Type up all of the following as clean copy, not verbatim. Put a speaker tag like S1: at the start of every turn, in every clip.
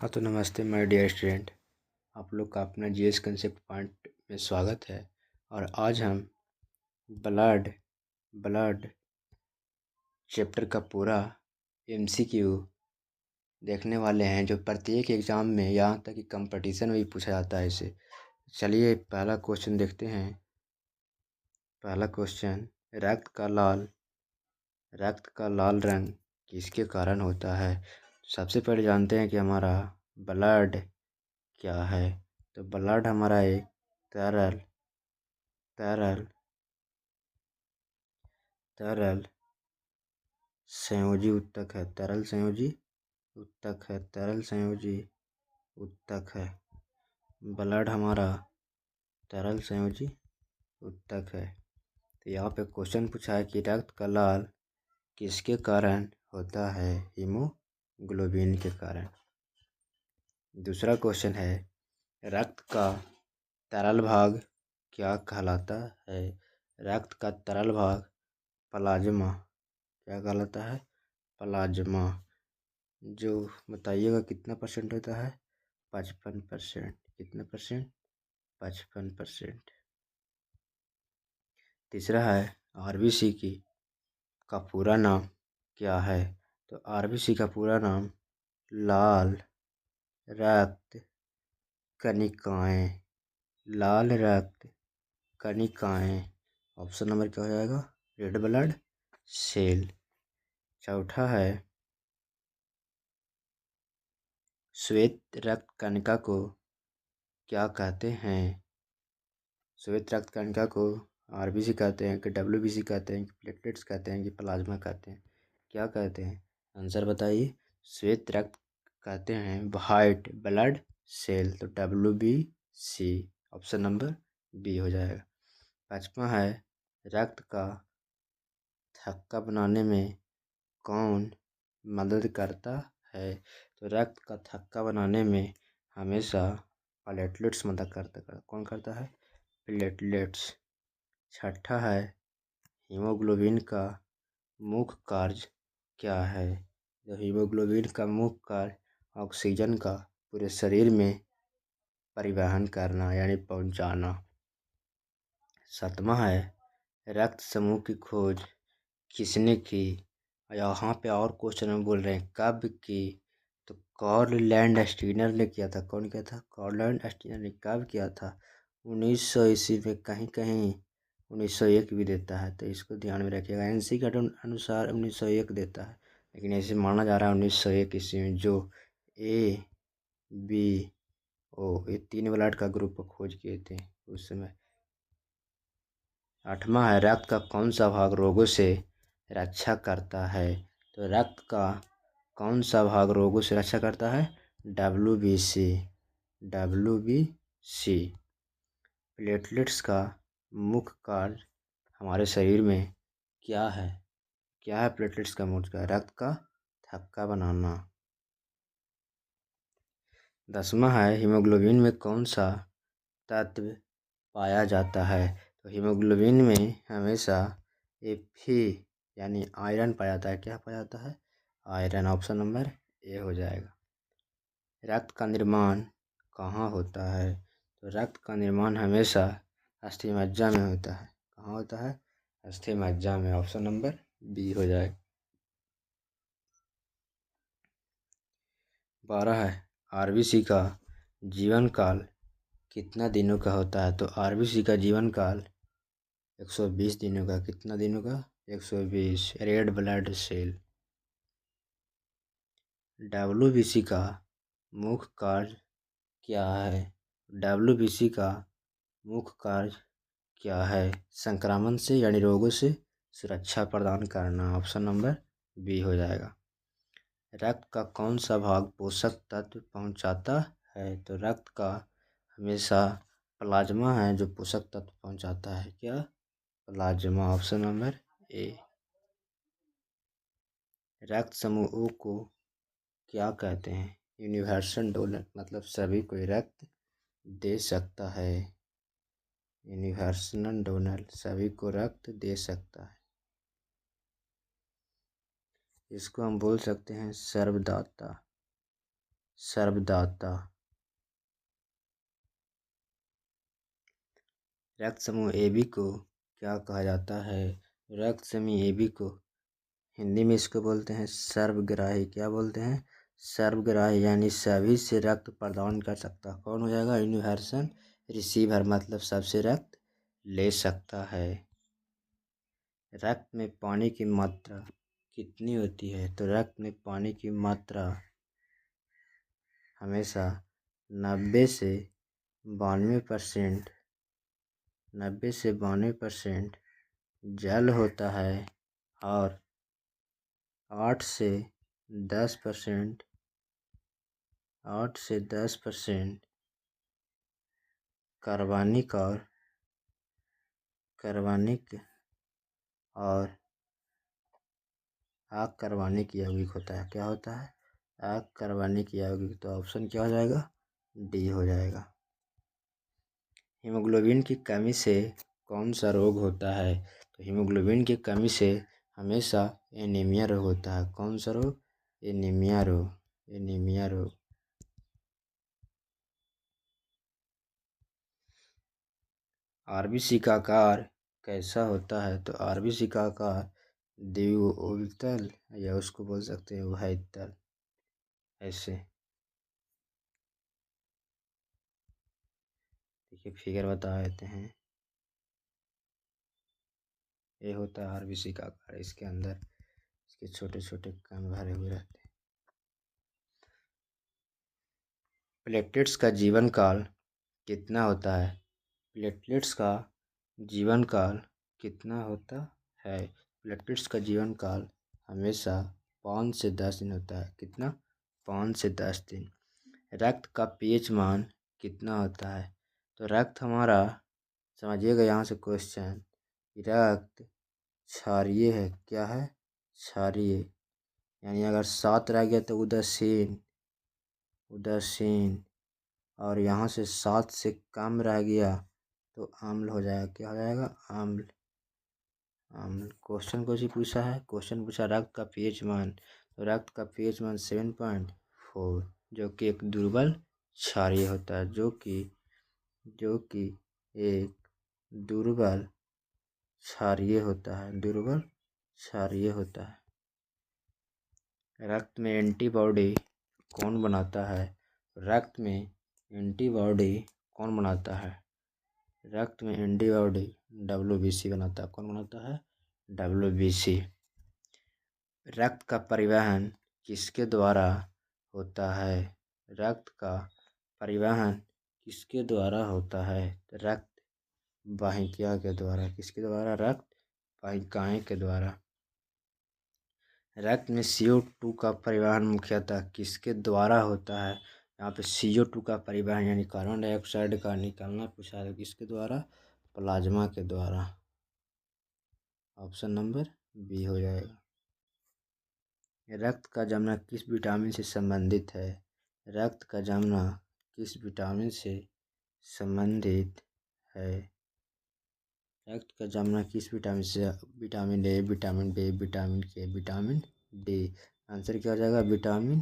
S1: हाँ तो नमस्ते माय डियर स्टूडेंट। आप लोग का अपना जीएस कंसेप्ट पॉइंट में स्वागत है। और आज हम ब्लड ब्लड चैप्टर का पूरा एमसीक्यू देखने वाले हैं, जो प्रत्येक एग्ज़ाम में, यहाँ तक कि कंपटीशन में भी पूछा जाता है इसे। चलिए पहला क्वेश्चन देखते हैं। पहला क्वेश्चन, रक्त का लाल रंग किसके कारण होता है। सबसे पहले जानते हैं कि हमारा ब्लड क्या है। तो ब्लड हमारा एक तरल तरल तरल संयोजी उत्तक है। तरल संयोजी उत्तक है। ब्लड हमारा तरल संयोजी उत्तक है। तो यहाँ पे क्वेश्चन पूछा है कि रक्त का लाल किसके कारण होता है। हीमोग्लोबिन के कारण। दूसरा क्वेश्चन है, रक्त का तरल भाग क्या कहलाता है। रक्त का तरल भाग प्लाज्मा क्या कहलाता है। प्लाज्मा। जो बताइएगा कितना परसेंट होता है। 55%। कितना परसेंट। 55%। तीसरा है, आरबीसी का पूरा नाम क्या है। तो आरबीसी का पूरा नाम लाल रक्त कणिकाएं। लाल रक्त कणिकाएं। ऑप्शन नंबर क्या हो जाएगा, रेड ब्लड सेल। चौथा है, श्वेत रक्त कणिका को क्या कहते हैं। श्वेत रक्त कणिका को आरबीसी कहते हैं कि डब्ल्यूबीसी कहते हैं कि प्लेटलेट्स कहते हैं कि प्लाज्मा कहते हैं। क्या कहते हैं, आंसर बताइए। श्वेत रक्त कहते हैं, वाइट ब्लड सेल। तो डब्ल्यूबीसी ऑप्शन नंबर बी हो जाएगा। पाँचवा है, रक्त का थक्का बनाने में कौन मदद करता है। तो रक्त का थक्का बनाने में हमेशा प्लेटलेट्स मदद करता। कौन करता है, प्लेटलेट्स। छठा है, हीमोग्लोबिन का मुख्य कार्य क्या है। तो हीमोग्लोबिन का मुख्य कार्य ऑक्सीजन का पूरे शरीर में परिवहन करना यानी पहुंचाना। सातवां है, रक्त समूह की खोज किसने की। यहाँ पे और क्वेश्चन में बोल रहे हैं कब की। तो कार्ल लैंडस्टीनर ने किया था। कौन किया था, कार्ल लैंडस्टीनर ने। कब किया था, 1900 ईस्वी में। कहीं कहीं 1901 भी देता है, तो इसको ध्यान में रखिएगा। एनसी के अनुसार 1901 देता है, लेकिन ऐसे माना जा रहा है 1901 ईस्वी में, जो ABO ये 3 ब्लड का ग्रुप खोज किए थे उस समय। आठवां है, रक्त का कौन सा भाग रोगों से रक्षा करता है। तो रक्त का कौन सा भाग रोगों से रक्षा करता है, डब्ल्यूबीसी। प्लेटलेट्स का मुख्य कार्य हमारे शरीर में क्या है। क्या है प्लेटलेट्स का मुख्य कार्य, रक्त का थक्का बनाना। 10वां है, हीमोग्लोबिन में कौन सा तत्व पाया जाता है। तो हीमोग्लोबिन में हमेशा Fe यानी आयरन पाया जाता है। क्या पाया जाता है, आयरन। ऑप्शन नंबर ए हो जाएगा। रक्त का निर्माण कहाँ होता है। तो रक्त का निर्माण हमेशा अस्थिमज्जा में होता है। कहाँ होता है, अस्थिमज्जा में। ऑप्शन नंबर बी हो जाएगा। 12 है, आरबीसी का जीवन काल कितना दिनों का होता है। तो आरबीसी का जीवन काल 120 दिनों का। कितना दिनों का, 120। Red blood cell. डब्ल्यूबीसी का मुख्य कार्य क्या है। डब्ल्यूबीसी का मुख्य कार्य क्या है, संक्रमण से यानी रोगों से सुरक्षा प्रदान करना। ऑप्शन नंबर बी हो जाएगा। रक्त का कौन सा भाग पोषक तत्व पहुंचाता है। तो रक्त का हमेशा प्लाज्मा है जो पोषक तत्व पहुंचाता है। क्या, प्लाज्मा। Option number A. रक्त समूह O को क्या कहते हैं, यूनिवर्सल डोनर। मतलब सभी को रक्त दे सकता है। यूनिवर्सल डोनर सभी को रक्त दे सकता है। इसको हम बोल सकते हैं सर्वदाता। सर्वदाता। रक्त समूह AB को क्या कहा जाता है? रक्त समूह AB को हिंदी में इसको बोलते हैं सर्वग्राही। क्या बोलते हैं? सर्वग्राही, यानी सभी से रक्त प्रदान कर सकता। कौन हो जाएगा? यूनिवर्सल रिसीवर, मतलब सबसे रक्त ले सकता है। रक्त में पानी की मात्रा कितनी होती है? तो रक्त में पानी की मात्रा हमेशा 90 से 92%, 90 से 92% जल होता है और 8 से 10%, 8 से 10% कार्बनिक और अकार्बनिक यौगिक होता है। क्या होता है? अकार्बनिक यौगिक। तो ऑप्शन क्या हो जाएगा? डी हो जाएगा। हीमोग्लोबिन की कमी से कौन सा रोग होता है? तो हीमोग्लोबिन की कमी से हमेशा एनीमिया रोग होता है। कौन सा रोग? एनीमिया रोग, एनीमिया रोग। आरबीसी का आकार कैसा होता है? तो आरबीसी का आकार द्विओवितल या उसको बोल सकते हैं उभयतल। ऐसे देखिए, फिगर बता देते हैं। ये होता है आरबीसी का आकार। इसके अंदर इसके छोटे छोटे कण भरे हुए रहते हैं। प्लेटलेट्स का जीवन काल कितना होता है? प्लेटलेट्स का जीवन काल कितना होता है? प्लेटलेट्स का जीवन काल हमेशा 5 से 10 दिन होता है। कितना? 5 से 10 दिन। रक्त का पीएच मान कितना होता है? तो रक्त हमारा, समझिएगा यहाँ से क्वेश्चन, रक्त क्षारीय है। क्या है? क्षारीय, यानी अगर 7 रह गया तो उदासीन, उदासीन, और यहाँ से 7 से कम रह गया तो अम्ल हो जाएगा। क्या हो जाएगा? अम्ल, अम्ल। क्वेश्चन को ही पूछा है, क्वेश्चन पूछा रक्त का पीएच मान, तो रक्त का पीएच मान 7.4, जो कि एक दुर्बल क्षारीय होता है, जो कि एक दुर्बल क्षारीय होता है, दुर्बल क्षारीय होता है। रक्त में एंटीबॉडी कौन बनाता है? रक्त में एंटीबॉडी कौन बनाता है? रक्त में एंटीबॉडी WBC बनाता है। कौन बनाता है? WBC। रक्त का परिवहन किसके द्वारा होता है? रक्त का परिवहन किसके द्वारा होता है? रक्त वाहिकिया के द्वारा। किसके द्वारा? रक्त वाहिकाएं के द्वारा। रक्त में CO2 का परिवहन मुख्यतः किसके द्वारा होता है? यहाँ पे CO2 का परिवहन यानी कार्बन डाइऑक्साइड का निकलना पूछा है, किसके द्वारा? प्लाज्मा के द्वारा। ऑप्शन नंबर बी हो जाएगा। रक्त का जमना किस विटामिन से संबंधित है? रक्त का जमना किस विटामिन से संबंधित है? रक्त का जमना किस विटामिन से? Vitamin A, vitamin B, vitamin K, vitamin D. Answer क्या हो जाएगा? विटामिन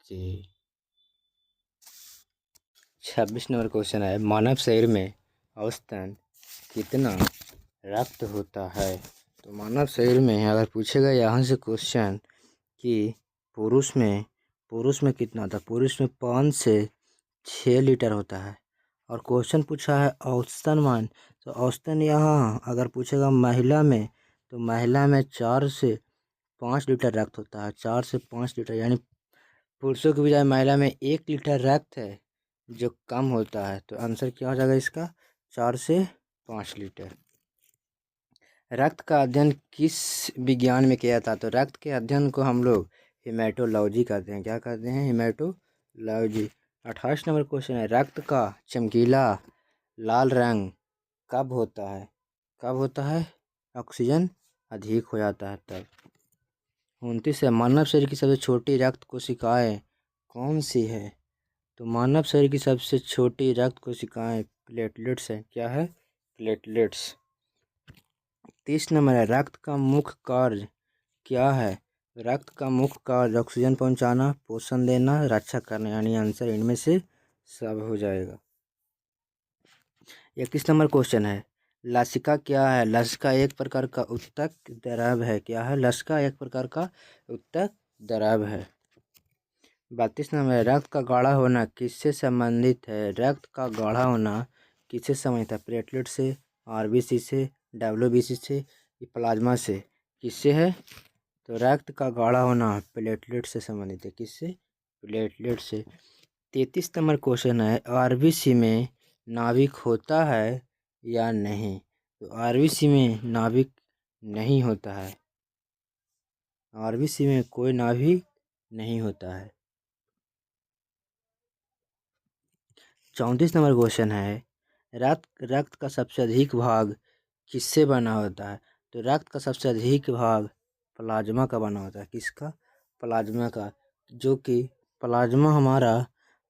S1: के। 26 नंबर क्वेश्चन है, मानव शरीर में औसतन कितना रक्त होता है? तो मानव शरीर में अगर पूछेगा यहाँ से क्वेश्चन कि पुरुष में कितना था? पुरुष में 5 से 6 लीटर होता है। और क्वेश्चन पूछा है औसतन मान, तो औसतन यहाँ अगर पूछेगा महिला में, तो महिला में 4 से 5 लीटर रक्त होता है। 4 से 5 लीटर, यानी पुरुषों की बजाय महिला में 1 लीटर रक्त है जो कम होता है। तो आंसर क्या हो जाएगा इसका? 4 से 5 लीटर। रक्त का अध्ययन किस विज्ञान में किया था? तो रक्त के अध्ययन को हम लोग हेमेटोलॉजी कहते हैं। क्या कहते हैं? हेमेटोलॉजी। 28 नंबर क्वेश्चन है, रक्त का चमकीला लाल रंग कब होता है? कब होता है? ऑक्सीजन अधिक हो जाता है तब। 29 है, मानव शरीर की सबसे छोटी रक्त कोशिकाएं कौन सी है? तो मानव शरीर की सबसे छोटी रक्त कोशिकाएं प्लेटलेट्स है। क्या है? प्लेटलेट्स। 30 नंबर है, रक्त का मुख्य कार्य क्या है? रक्त का मुख्य कार्य ऑक्सीजन पहुंचाना, पोषण देना, रक्षा करना, यानी आंसर इनमें से सब हो जाएगा। 21 नंबर क्वेश्चन है, लसिका क्या है? लसिका एक प्रकार का उत्तक द्रव है। क्या है? लसिका एक प्रकार का उत्तक द्रव है। 32 नंबर, रक्त का गाढ़ा होना किससे संबंधित है? रक्त का गाढ़ा होना किससे संबंधित है? प्लेटलेट से, आरबीसी से, डब्ल्यूबीसी से, प्लाज्मा से? किससे है? तो रक्त का गाढ़ा होना प्लेटलेट से संबंधित है। किससे? प्लेटलेट से। 33 नंबर क्वेश्चन है, आरबीसी में नाभिक होता है या नहीं? तो आरबीसी में नाभिक नहीं होता है। आरबीसी में कोई नाभिक नहीं होता है। 34 नंबर क्वेश्चन है, रक्त का सबसे अधिक भाग किससे बना होता है? तो रक्त का सबसे अधिक भाग प्लाज्मा का बना होता है। किसका? प्लाज्मा का, जो कि प्लाज्मा हमारा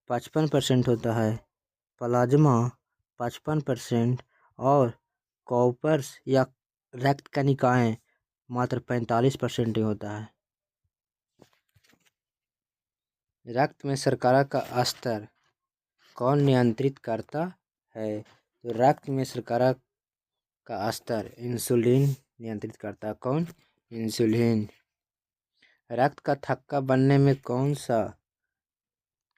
S1: 55% होता है। प्लाज्मा 55% और कॉर्पस या रक्त कणिकाएं मात्र 45% ही होता है। रक्त में शर्करा का स्तर कौन नियंत्रित करता है? तो रक्त में शर्करा का स्तर इंसुलिन नियंत्रित करता है। कौन? इंसुलिन। रक्त का थक्का बनने में कौन सा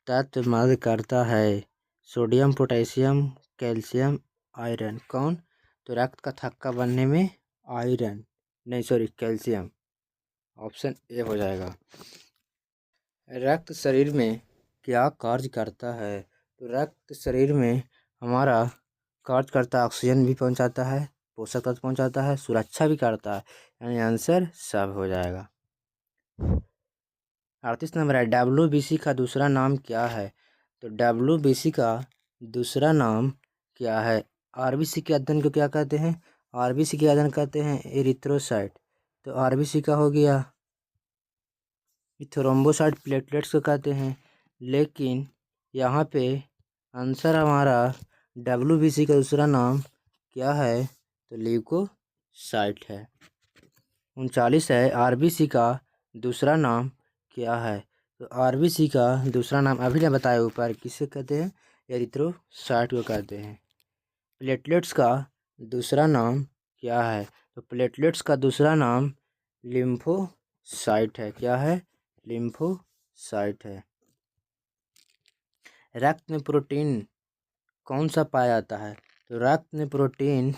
S1: तत्व मदद करता है? Sodium, potassium, calcium, iron? कौन? तो रक्त का थक्का बनने में आयरन, नहीं सॉरी कैल्शियम। ऑप्शन ए हो जाएगा। रक्त शरीर में क्या कार्य करता है? तो रक्त शरीर में हमारा कार्य करता है, ऑक्सीजन भी पहुंचाता है, पोषक तत्व पहुंचाता है, सुरक्षा भी करता है, यानी आंसर सब हो जाएगा। 38 नंबर है, डब्ल्यूबीसी का दूसरा नाम क्या है? तो डब्ल्यूबीसी का दूसरा नाम क्या है? आरबीसी के अध्ययन को क्या कहते हैं? आरबीसी के अध्ययन कहते हैं एरिथ्रोसाइट। तो आरबीसी का हो गया थ्रोम्बोसाइट, प्लेटलेट्स को कहते हैं। लेकिन यहाँ पे आंसर हमारा डब्ल्यूबीसी का दूसरा नाम क्या है? तो ल्यूकोसाइट है। 39 है, आरबीसी का दूसरा नाम क्या है? तो आरबीसी का दूसरा नाम अभी ने बताया ऊपर, किसे कहते हैं? एरिथ्रोसाइट को कहते हैं। प्लेटलेट्स का दूसरा नाम क्या है? तो प्लेटलेट्स का दूसरा नाम लिम्फोसाइट है। क्या है? लिम्फोसाइट है। रक्त में प्रोटीन कौन सा पाया जाता है? तो रक्त में प्रोटीन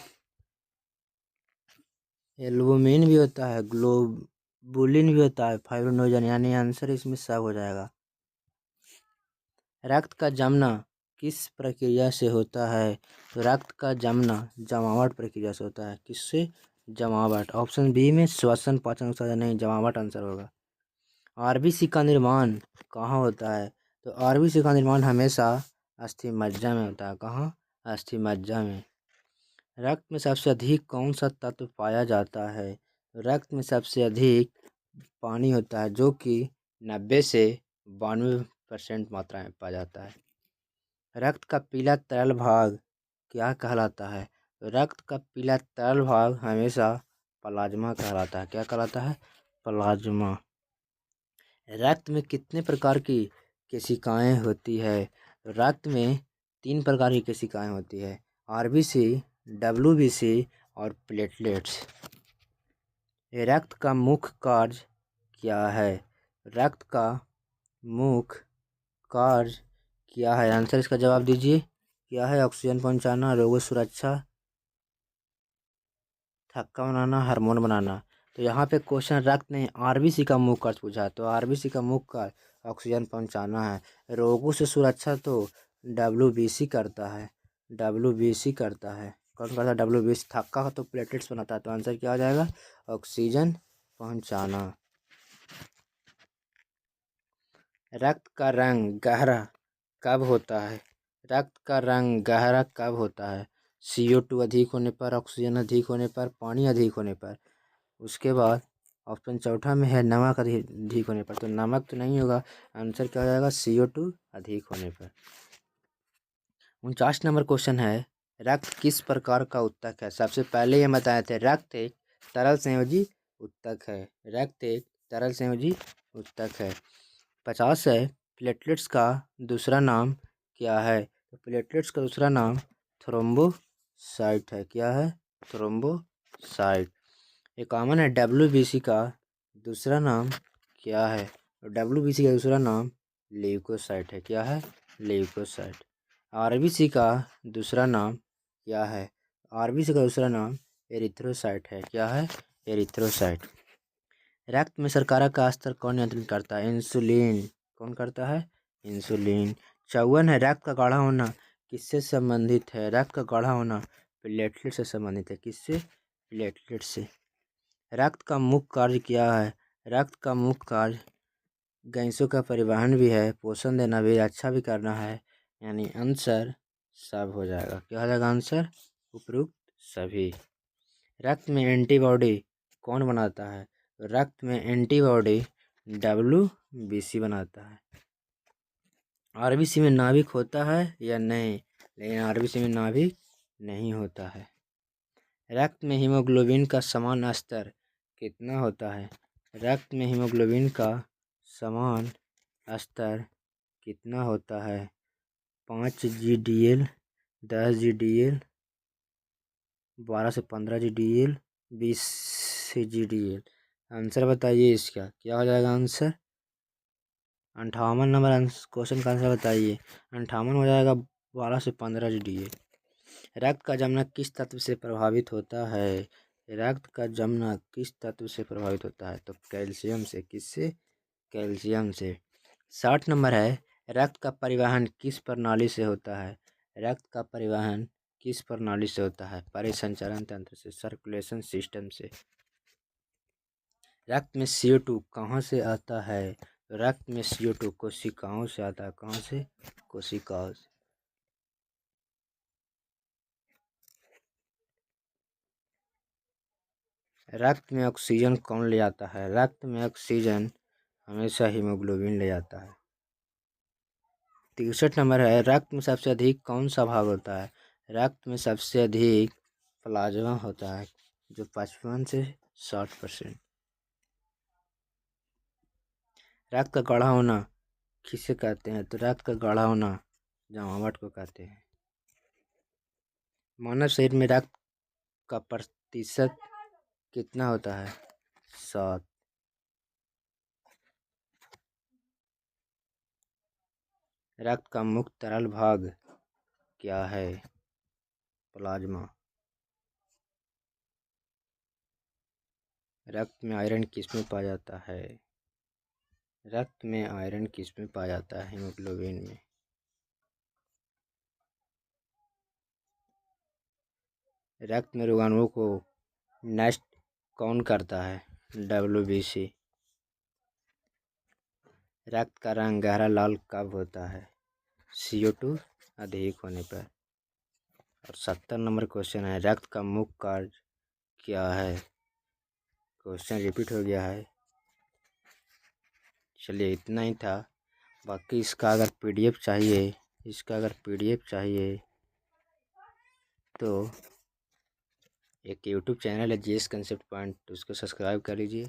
S1: एल्बुमिन भी होता है, ग्लोबुलिन भी होता है, फाइब्रिनोजन, यानी आंसर इसमें सब हो जाएगा। रक्त का जमना किस प्रक्रिया से होता है? तो रक्त का जमना जमावट प्रक्रिया से होता है। किससे? जमावट। ऑप्शन बी में श्वसन, पाचन, नहीं, जमावट आंसर होगा। आरबीसी का निर्माण कहाँ होता है? तो आरबीसी का निर्माण हमेशा अस्थि मज्जा में होता है। कहाँ? अस्थि मज्जा में। रक्त में सबसे अधिक कौन सा तत्व पाया जाता है? रक्त में सबसे अधिक पानी होता है, जो कि 90 से 92% मात्रा में पाया जाता है। रक्त का पीला तरल भाग क्या कहलाता है? तो रक्त का पीला तरल भाग हमेशा प्लाज्मा कहलाता है। क्या कहलाता है? प्लाज्मा। रक्त में कितने प्रकार की केशिकाएं होती है? रक्त में 3 प्रकार की केशिकाएं होती है, आरबीसी, डब्ल्यूबीसी और प्लेटलेट्स। रक्त का मुख्य कार्य क्या है? रक्त का मुख्य कार्य क्या है? आंसर इसका जवाब दीजिए। क्या है? ऑक्सीजन पहुंचाना, रोग सुरक्षा, थक्का बनाना, हार्मोन बनाना। तो यहाँ पे क्वेश्चन रक्त ने आरबीसी का मुख्य कार्य पूछा है, तो आरबीसी का मुख्य कार्य ऑक्सीजन पहुंचाना है। रोगों से सुरक्षा तो डब्ल्यूबीसी करता है। डब्ल्यूबीसी करता है। कौन करता है? डब्ल्यूबीसी। थक्का का तो प्लेटलेट्स बनाता है, तो आंसर क्या आ जाएगा? ऑक्सीजन पहुंचाना। रक्त का रंग गहरा कब होता है? रक्त का रंग गहरा कब होता है? CO2 अधिक होने पर, ऑक्सीजन अधिक होने पर, पानी अधिक होने पर। उसके बाद ऑप्शन चौथा में है नमक अधिक होने पर, तो नमक तो नहीं होगा। आंसर क्या हो जाएगा? CO2 अधिक होने पर। 49 नंबर क्वेश्चन है, रक्त किस प्रकार का उत्तक है? सबसे पहले ये बताए थे, रक्त एक तरल संयोजी उत्तक है। रक्त एक तरल संयोजी ऊतक है। 50 है, प्लेटलेट्स का दूसरा नाम क्या है? तो प्लेटलेट्स का दूसरा नाम थ्रोम्बोसाइट है। क्या है? थ्रोम्बोसाइट। 51 है, WBC का दूसरा नाम क्या है? तो WBC का दूसरा नाम ल्यूकोसाइट है। क्या है? ल्यूकोसाइट। RBC का दूसरा नाम क्या है? RBC का दूसरा नाम एरिथ्रोसाइट है। क्या है? एरिथ्रोसाइट। रक्त में शर्करा का स्तर कौन नियंत्रित करता है? इंसुलिन। कौन करता है? इंसुलिन। 54 है, रक्त का गाढ़ा होना किससे संबंधित है? रक्त का गाढ़ा होना प्लेटलेट से संबंधित है। किससे? प्लेटलेट से। रक्त का मुख्य कार्य क्या है? रक्त का मुख्य कार्य गैसों का परिवहन भी है, पोषण देना भी, अच्छा भी करना है, यानी आंसर सब हो जाएगा। क्या हो जाएगा आंसर? उपरोक्त सभी। रक्त में एंटीबॉडी कौन बनाता है? रक्त में एंटीबॉडी WBC बनाता है। RBC में नाभिक होता है या नहीं? लेकिन RBC में नाभिक नहीं होता है। रक्त में हीमोग्लोबिन का समान स्तर कितना होता है? रक्त में हीमोग्लोबिन का समान स्तर कितना होता है? 5 GDL, 10 GDL, 12 से 15 GDL, 20 GDL। आंसर बताइए इसका। क्या हो जाएगा आंसर? 58 नंबर क्वेश्चन का आंसर बताइए। 58 हो जाएगा 12 से 15 GDL। रक्त का जमना किस तत्व से प्रभावित होता है? रक्त का जमना किस तत्व से प्रभावित होता है? तो कैल्शियम से। किससे? कैल्शियम से। 60 नंबर है, रक्त का परिवहन किस प्रणाली से होता है? रक्त का परिवहन किस प्रणाली से होता है? परिसंचरण तंत्र से, सर्कुलेशन सिस्टम से। रक्त में CO2 कहाँ से आता है? रक्त में CO2 कोशिकाओं से आता है। कहाँ से? कोशिकाओं से। रक्त में ऑक्सीजन कौन ले आता है? रक्त में ऑक्सीजन हमेशा हीमोग्लोबिन ले जाता है। 63 नंबर है, रक्त में सबसे अधिक कौन सा भाग होता है? रक्त में सबसे अधिक प्लाज्मा होता है, जो 55 से 60%। रक्त का गाढ़ा होना किसे कहते हैं? तो रक्त का गाढ़ा होना जमावट को कहते हैं। मानव शरीर में रक्त का प्रतिशत कितना होता है? 7। रक्त का मुख्य तरल भाग क्या है? प्लाज्मा। रक्त में आयरन किसमें पाया जाता है? रक्त में आयरन किसमें पाया जाता है? हीमोग्लोबिन में। रक्त में रोगाणुओं को नष्ट कौन करता है? WBC। रक्त का रंग गहरा लाल कब होता है? CO2 अधिक होने पर। और 70 नंबर क्वेश्चन है, रक्त का मुख्य कार्य क्या है? क्वेश्चन रिपीट हो गया है। चलिए इतना ही था। बाकी इसका अगर PDF चाहिए तो एक YouTube चैनल है GS कंसेप्ट पॉइंट, उसको सब्सक्राइब कर लीजिए।